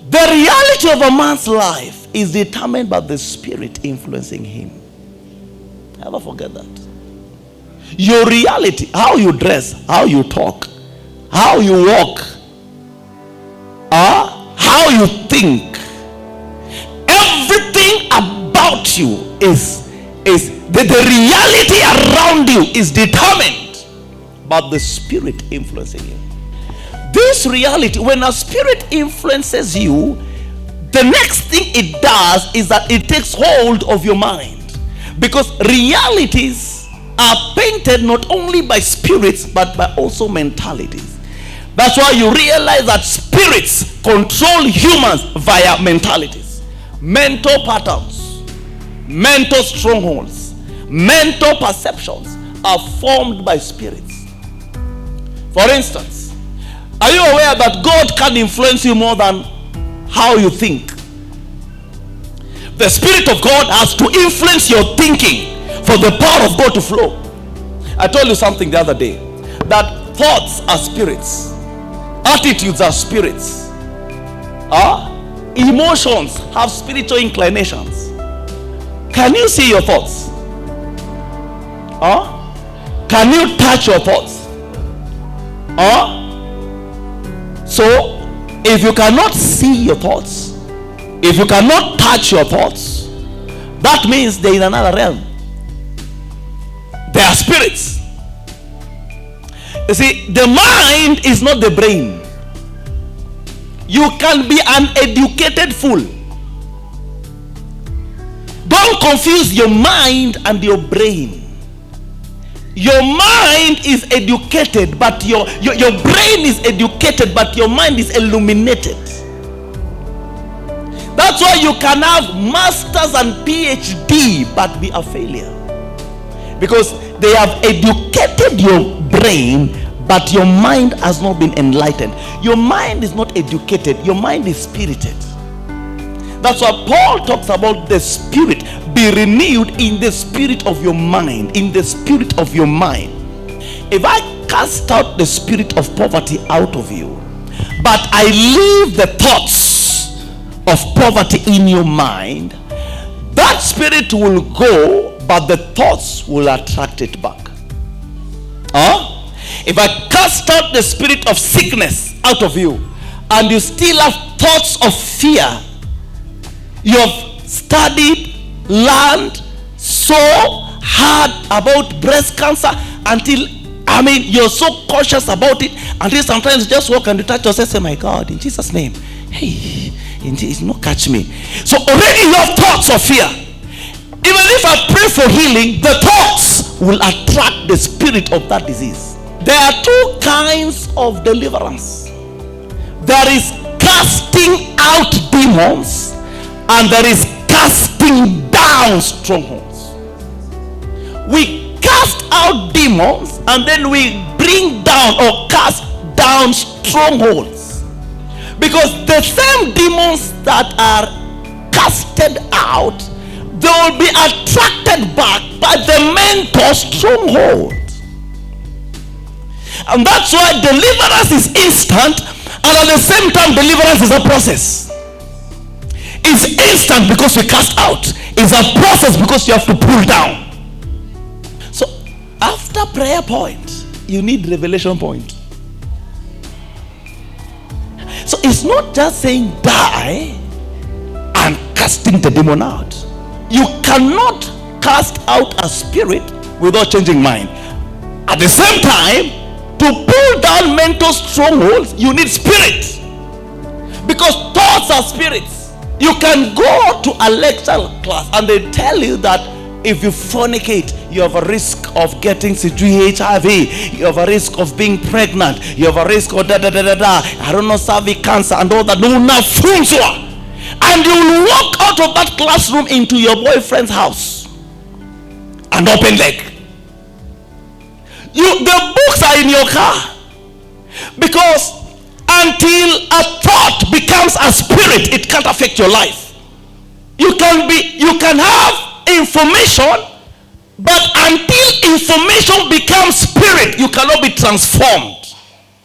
The reality of a man's life is determined by the spirit influencing him. Never forget that. Your reality, how you dress, how you talk, how you walk, how you think, everything about you is the reality around you is determined by the spirit influencing you. This reality, when a spirit influences you, the next thing it does is that it takes hold of your mind, because realities are painted not only by spirits but by also mentalities. That's why you realize that spirits control humans via mentalities, mental patterns, mental strongholds, mental perceptions are formed by spirits. For instance, are you aware that God can influence you more than how you think? The Spirit of God has to influence your thinking for the power of God to flow. I told you something the other day, that thoughts are spirits, attitudes are spirits, emotions have spiritual inclinations. Can you see your thoughts? Can you touch your thoughts? So, if you cannot see your thoughts, if you cannot touch your thoughts, that means they're in another realm. They are spirits. You see, the mind is not the brain. You can be an educated fool. Don't confuse your mind and your brain. Your mind is educated, but your brain is educated, but your mind is illuminated. That's why you can have masters and PhD but be a failure, because they have educated your brain, but your mind has not been enlightened. Your mind is not educated, your mind is spirited. That's why Paul talks about the spirit. Be renewed in the spirit of your mind. In the spirit of your mind. If I cast out the spirit of poverty out of you, but I leave the thoughts of poverty in your mind, that spirit will go, but the thoughts will attract it back. If I cast out the spirit of sickness out of you, and you still have thoughts of fear, you have studied, learned so hard about breast cancer until, you're so cautious about it until sometimes you just walk and you touch yourself, say, my God, in Jesus' name, hey, not catch me. So already you have thoughts of fear. Even if I pray for healing, the thoughts will attract the spirit of that disease. There are two kinds of deliverance. There is casting out demons, and there is casting down strongholds. We cast out demons, and then we bring down or cast down strongholds, because the same demons that are casted out, they will be attracted back by the mental stronghold. And that's why deliverance is instant, and at the same time deliverance is a process. It's instant because we cast out. It's a process because you have to pull down. So after prayer point, you need revelation point. So it's not just saying die and casting the demon out. You cannot cast out a spirit without changing mind. At the same time, to pull down mental strongholds, you need spirit, because thoughts are spirits. You can go to a lecture class and they tell you that if you fornicate, you have a risk of getting HIV, you have a risk of being pregnant, you have a risk of cervical cancer and all that. And you will walk out of that classroom into your boyfriend's house and open leg. The books are in your car, because until a thought becomes a spirit, it can't affect your life. You can have information, but until information becomes spirit, you cannot be transformed.